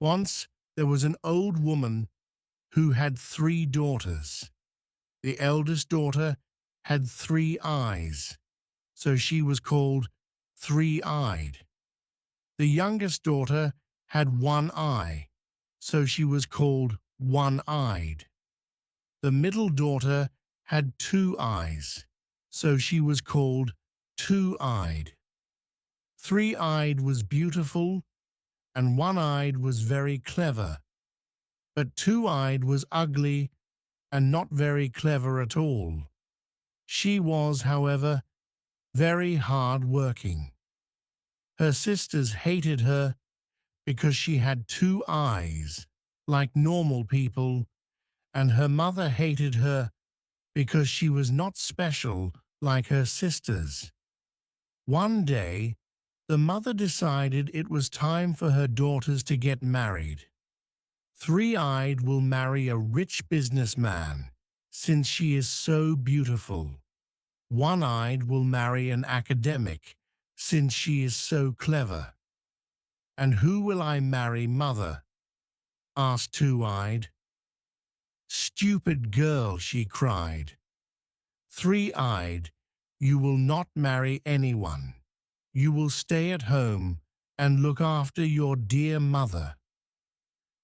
Once there was an old woman who had three daughters. The eldest daughter had three eyes, so she was called three-eyed. The youngest daughter had one eye, so she was called one-eyed. The middle daughter had two eyes, so she was called two-eyed. Three-eyed was beautiful, and one-eyed was very clever, but two-eyed was ugly and not very clever at all. She was, however, very hard-working. Her sisters hated her because she had two eyes, like normal people, and her mother hated her because she was not special like her sisters. One day, the mother decided it was time for her daughters to get married. Three-eyed will marry a rich businessman, since she is so beautiful. One-eyed will marry an academic, since she is so clever. And who will I marry, mother? Asked Two-eyed. Stupid girl, she cried. Three-eyed, you will not marry anyone. You will stay at home and look after your dear mother.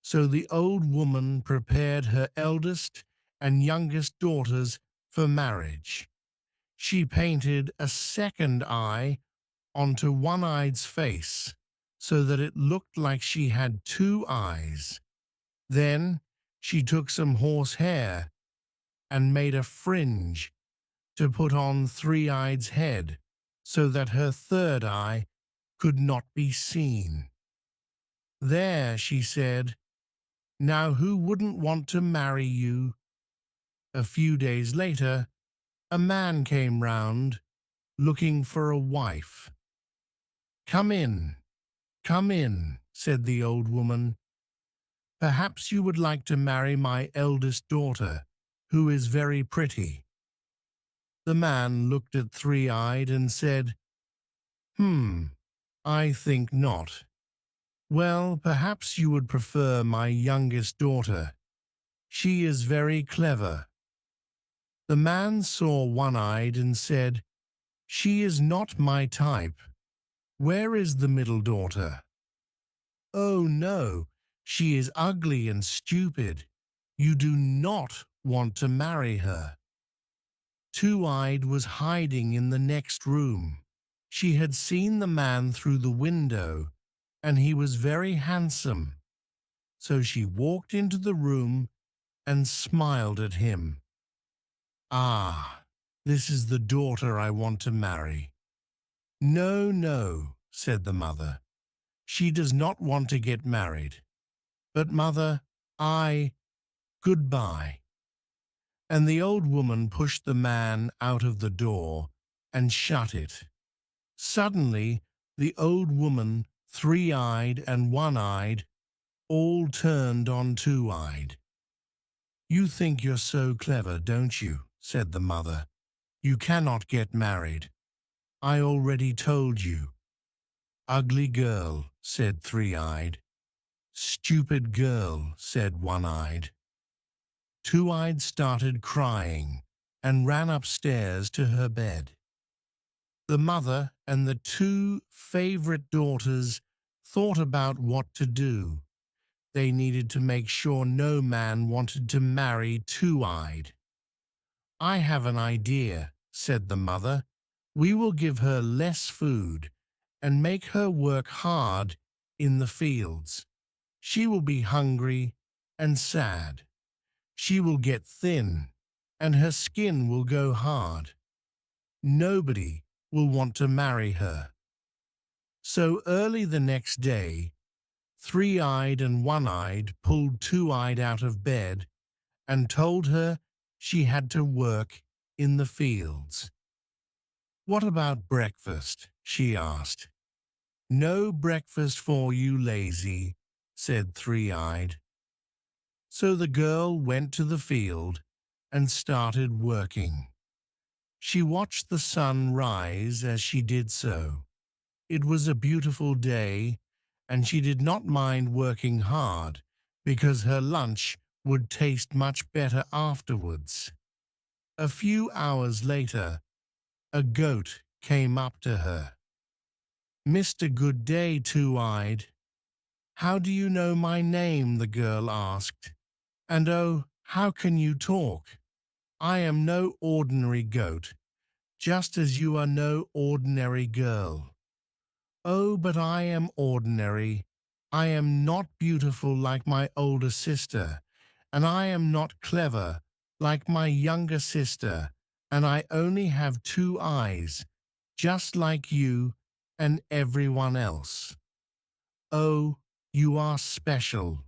So the old woman prepared her eldest and youngest daughters for marriage. She painted a second eye onto One-Eyed's face so that it looked like she had two eyes. Then she took some horsehair and made a fringe to put on Three-Eyed's head so that her third eye could not be seen. There, she said, now who wouldn't want to marry you? A few days later, a man came round looking for a wife. Come in, said the old woman. Perhaps you would like to marry my eldest daughter, who is very pretty. The man looked at Three-Eyed and said, I think not. Well, perhaps you would prefer my youngest daughter. She is very clever. The man saw One-Eyed and said, she is not my type. Where is the middle daughter? Oh no, she is ugly and stupid. You do not want to marry her. Two-Eyed was hiding in the next room. She had seen the man through the window, and he was very handsome. So she walked into the room and smiled at him. Ah, this is the daughter I want to marry. No, no, said the mother. She does not want to get married. But mother, goodbye. And the old woman pushed the man out of the door and shut it. Suddenly, the old woman, Three-Eyed and One-Eyed, all turned on Two-Eyed. You think you're so clever, don't you? Said the mother. You cannot get married. I already told you. Ugly girl, said Three-Eyed. Stupid girl, said One-Eyed. Two-Eyed started crying and ran upstairs to her bed. The mother and the two favorite daughters thought about what to do. They needed to make sure no man wanted to marry Two-Eyed. I have an idea, said the mother. We will give her less food and make her work hard in the fields. She will be hungry and sad. She will get thin, and her skin will go hard. Nobody will want to marry her. So early the next day, Three-Eyed and One-Eyed pulled Two-Eyed out of bed and told her she had to work in the fields. What about breakfast? She asked. No breakfast for you, lazy, said Three-Eyed. So the girl went to the field and started working. She watched the sun rise as she did so. It was a beautiful day, and she did not mind working hard because her lunch would taste much better afterwards. A few hours later, a goat came up to her. "Mr. Good Day, Two-Eyed." "How do you know my name?" the girl asked. "And oh, how can you talk? I am no ordinary goat, just as you are no ordinary girl." "Oh, but I am ordinary. I am not beautiful like my older sister, and I am not clever like my younger sister, and I only have two eyes, just like you and everyone else." "Oh, you are special.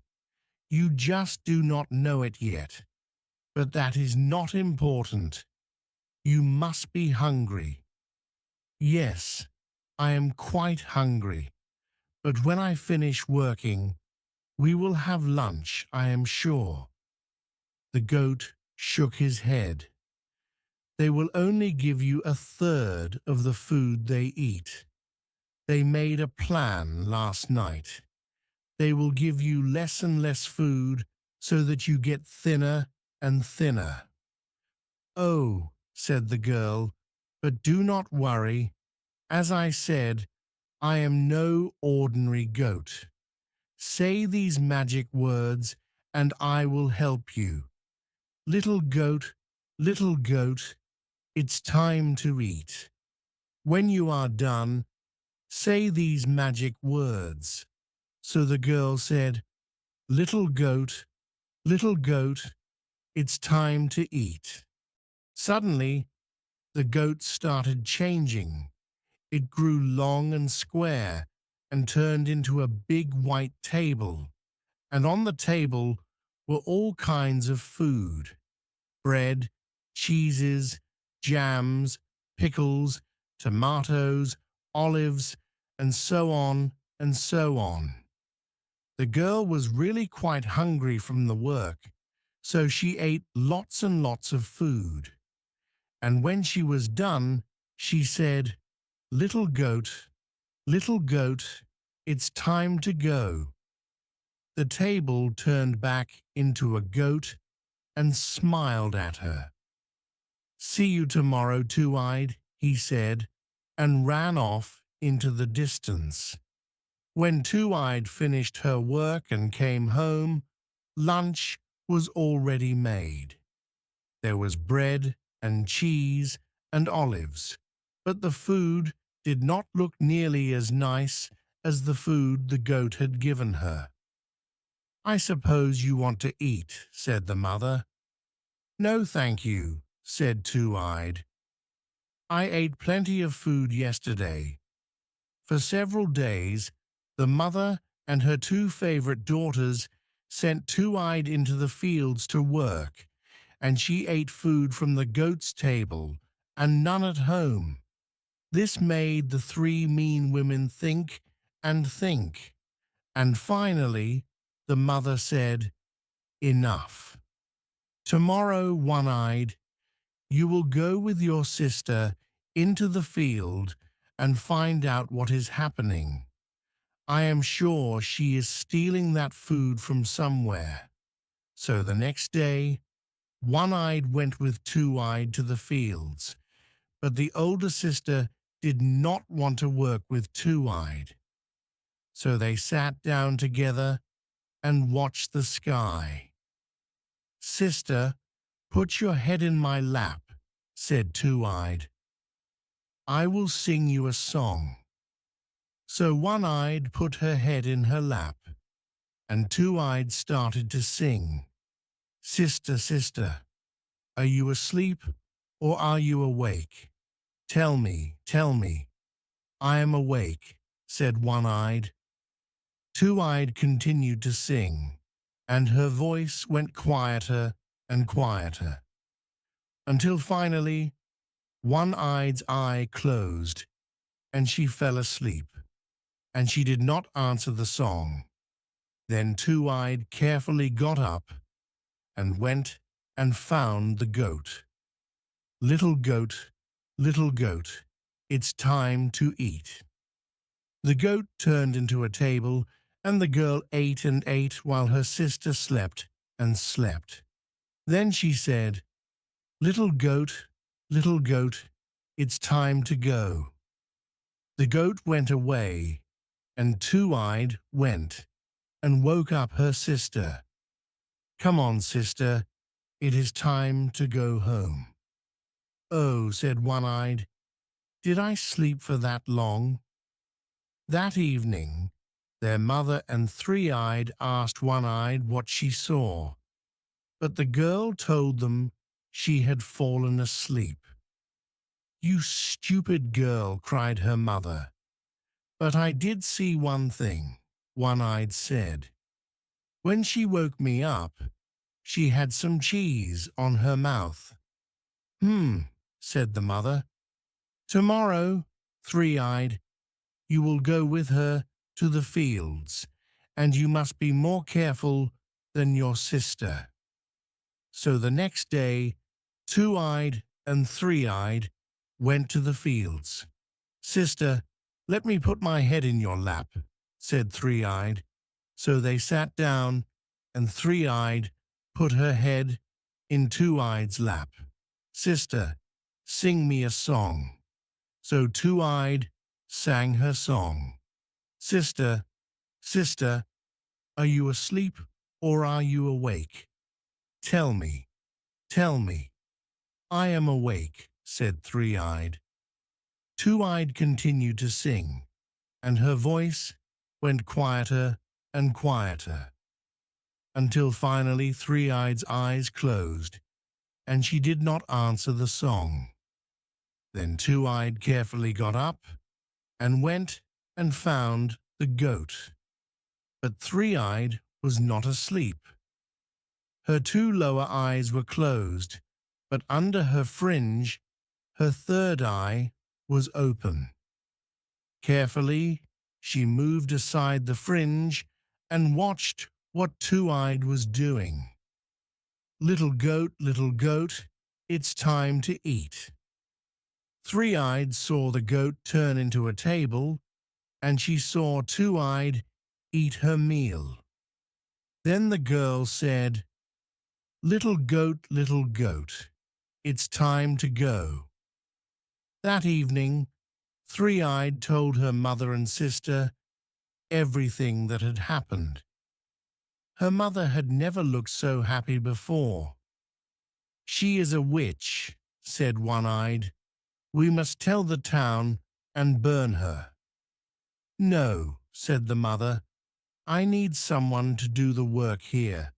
You just do not know it yet. But that is not important. You must be hungry." "Yes, I am quite hungry. But when I finish working, we will have lunch, I am sure." The goat shook his head. "They will only give you a third of the food they eat. They made a plan last night. They will give you less and less food so that you get thinner and thinner." "Oh," said the girl, "but do not worry. As I said, I am no ordinary goat. Say these magic words and I will help you. Little goat, it's time to eat. When you are done, say these magic words." So the girl said, little goat, it's time to eat." Suddenly, the goat started changing. It grew long and square and turned into a big white table. And on the table were all kinds of food: bread, cheeses, jams, pickles, tomatoes, olives, and so on and so on. The girl was really quite hungry from the work, so she ate lots and lots of food. And when she was done, she said, little goat, it's time to go." The table turned back into a goat and smiled at her. "See you tomorrow, Two-Eyed," he said, and ran off into the distance. When Two-Eyed finished her work and came home, lunch was already made. There was bread and cheese and olives, but the food did not look nearly as nice as the food the goat had given her. "I suppose you want to eat," said the mother. "No, thank you," said Two-Eyed. "I ate plenty of food yesterday." For several days, the mother and her two favorite daughters sent Two-Eyed into the fields to work, and she ate food from the goat's table and none at home. This made the three mean women think and think, and finally the mother said, "Enough. Tomorrow, One-Eyed, you will go with your sister into the field and find out what is happening. I am sure she is stealing that food from somewhere." So the next day, One-Eyed went with Two-Eyed to the fields, but the older sister did not want to work with Two-Eyed. So they sat down together and watched the sky. "Sister, put your head in my lap," said Two-Eyed. "I will sing you a song." So One-Eyed put her head in her lap, and Two-Eyed started to sing. "Sister, sister, are you asleep or are you awake? Tell me, tell me." "I am awake," said One-Eyed. Two-Eyed continued to sing, and her voice went quieter and quieter, until finally One-Eyed's eye closed and she fell asleep, and she did not answer the song. Then Two-Eyed carefully got up and went and found the goat. Little goat, it's time to eat." The goat turned into a table, and the girl ate and ate while her sister slept and slept. Then she said, little goat, it's time to go." The goat went away, and Two-Eyed went and woke up her sister. "Come on, sister, it is time to go home." "Oh," said One-Eyed, "did I sleep for that long?" That evening, their mother and Three-Eyed asked One-Eyed what she saw, but the girl told them she had fallen asleep. "You stupid girl," cried her mother. "But I did see one thing," One-Eyed said. "When she woke me up, she had some cheese on her mouth." "Hmm," said the mother. "Tomorrow, Three-Eyed, you will go with her to the fields, and you must be more careful than your sister." So the next day, Two-Eyed and Three-Eyed went to the fields. "Sister, let me put my head in your lap," said Three-Eyed. So they sat down, and Three-Eyed put her head in Two-Eyed's lap. "Sister, sing me a song." So Two-Eyed sang her song. "Sister, sister, are you asleep or are you awake? Tell me, tell me." "I am awake," said Three-Eyed. Two-Eyed continued to sing, and her voice went quieter and quieter, until finally Three-Eyed's eyes closed, and she did not answer the song. Then Two-Eyed carefully got up and went and found the goat. But Three-Eyed was not asleep. Her two lower eyes were closed, but under her fringe, her third eye was open. Carefully, she moved aside the fringe and watched what Two-Eyed was doing. Little goat, it's time to eat." Three-Eyed saw the goat turn into a table, and she saw Two-Eyed eat her meal. Then the girl said, little goat, it's time to go." That evening, Three-Eyed told her mother and sister everything that had happened. Her mother had never looked so happy before. "She is a witch," said One-Eyed. "We must tell the town and burn her." "No," said the mother. "I need someone to do the work here.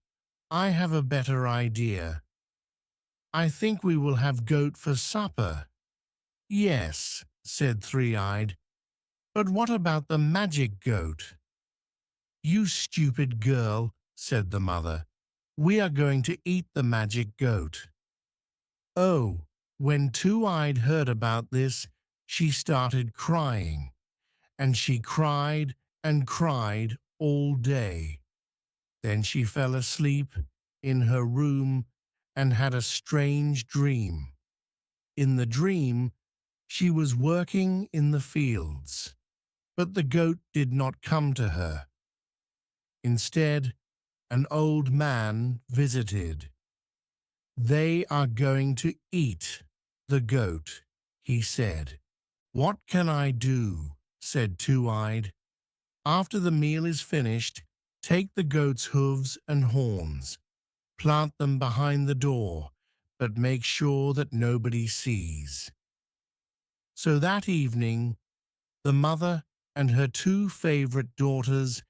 I have a better idea. I think we will have goat for supper." "Yes," said Three-Eyed. "But what about the magic goat?" "You stupid girl," said the mother. "We are going to eat the magic goat." Oh, when Two-Eyed heard about this, she started crying, and she cried and cried all day. Then she fell asleep in her room and had a strange dream. In the dream, she was working in the fields, but the goat did not come to her. Instead, an old man visited. "They are going to eat the goat," he said. "What can I do?" said Two-Eyed. "After the meal is finished, take the goat's hooves and horns, plant them behind the door, but make sure that nobody sees." So that evening, the mother and her two favorite daughters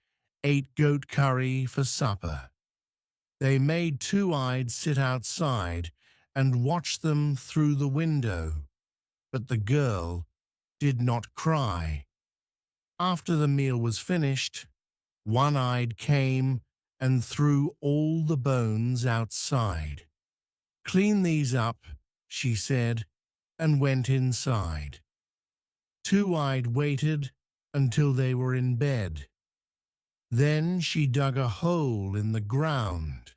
ate goat curry for supper. They made Two-Eyed sit outside and watch them through the window, but the girl did not cry. After the meal was finished, One-Eyed came and threw all the bones outside. "Clean these up," she said, and went inside. Two-Eyed waited until they were in bed. Then she dug a hole in the ground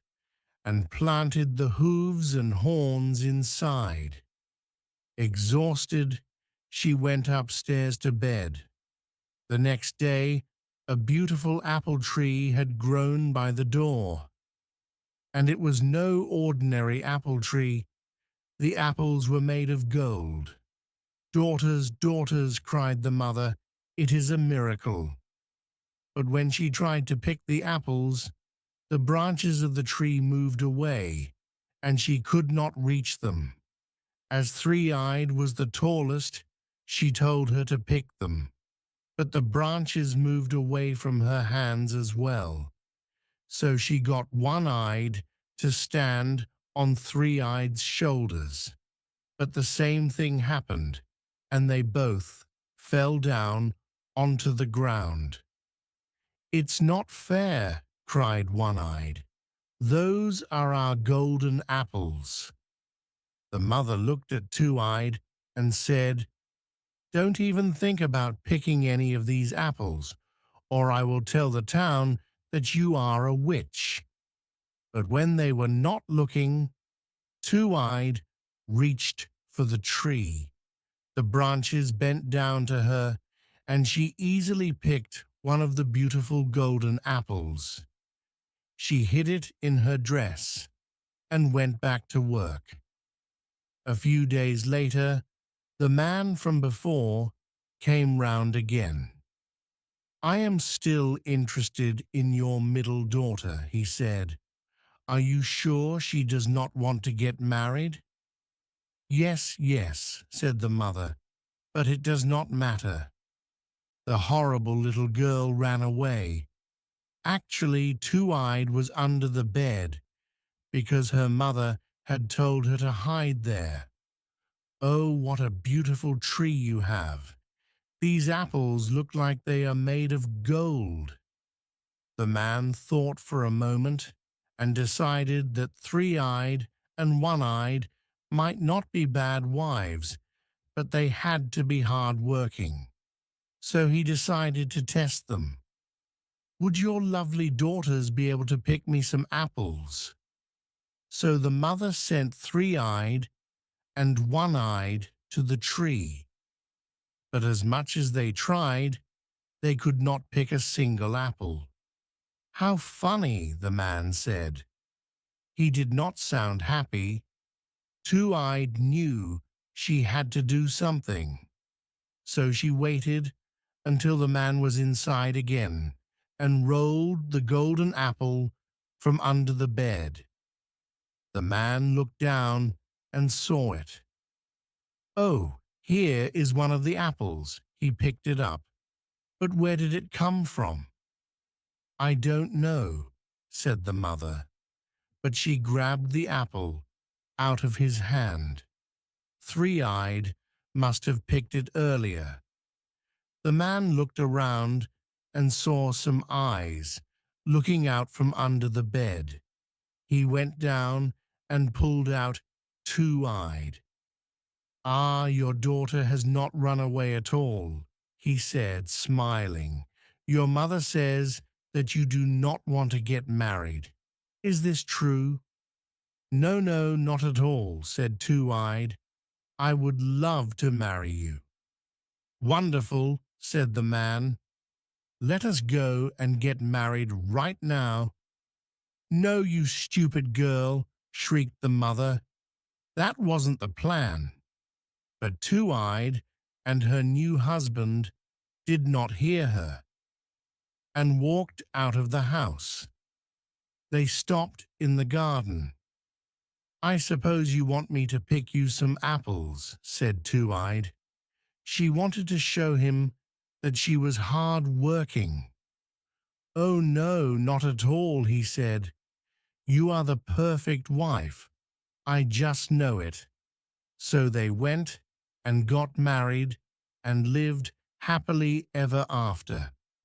and planted the hooves and horns inside. Exhausted, she went upstairs to bed. The next day, a beautiful apple tree had grown by the door, and it was no ordinary apple tree. The apples were made of gold. "Daughters, daughters," cried the mother, "it is a miracle." But when she tried to pick the apples, the branches of the tree moved away, and she could not reach them. As Three-Eyed was the tallest, she told her to pick them, but the branches moved away from her hands as well. So she got One-Eyed to stand on Three-Eyed's shoulders. But the same thing happened, and they both fell down onto the ground. "It's not fair," cried One-Eyed. "Those are our golden apples." The mother looked at Two-Eyed and said, "Don't even think about picking any of these apples, or I will tell the town that you are a witch." But when they were not looking, Two-Eyed reached for the tree. The branches bent down to her, and she easily picked one of the beautiful golden apples. She hid it in her dress and went back to work. A few days later, the man from before came round again. "I am still interested in your middle daughter," he said. "Are you sure she does not want to get married?" "Yes, yes," said the mother, "but it does not matter." The horrible little girl ran away. Actually, Two-Eyed was under the bed, because her mother had told her to hide there. "Oh, what a beautiful tree you have! These apples look like they are made of gold." The man thought for a moment and decided that Three-Eyed and One-Eyed might not be bad wives, but they had to be hard-working. So he decided to test them. "Would your lovely daughters be able to pick me some apples?" So the mother sent Three-Eyed and One-Eyed to the tree. But as much as they tried, they could not pick a single apple. "How funny," the man said. He did not sound happy. Two-Eyed knew she had to do something. So she waited until the man was inside again and rolled the golden apple from under the bed. The man looked down and saw it. "Oh, here is one of the apples." He picked it up. "But where did it come from?" "I don't know," said the mother, but she grabbed the apple out of his hand. Three-Eyed must have picked it earlier. The man looked around and saw some eyes looking out from under the bed. He went down and pulled out Two-Eyed. "Ah, your daughter has not run away at all," he said, smiling. "Your mother says that you do not want to get married. Is this true?" "No, no, not at all," said Two-Eyed. "I would love to marry you." "Wonderful," said the man. "Let us go and get married right now." "No, you stupid girl," shrieked the mother. "That wasn't the plan." But Two-Eyed and her new husband did not hear her and walked out of the house. They stopped in the garden. "I suppose you want me to pick you some apples," said Two-Eyed. She wanted to show him that she was hard-working. "Oh, no, not at all," he said. "You are the perfect wife. I just know it." So they went and got married and lived happily ever after.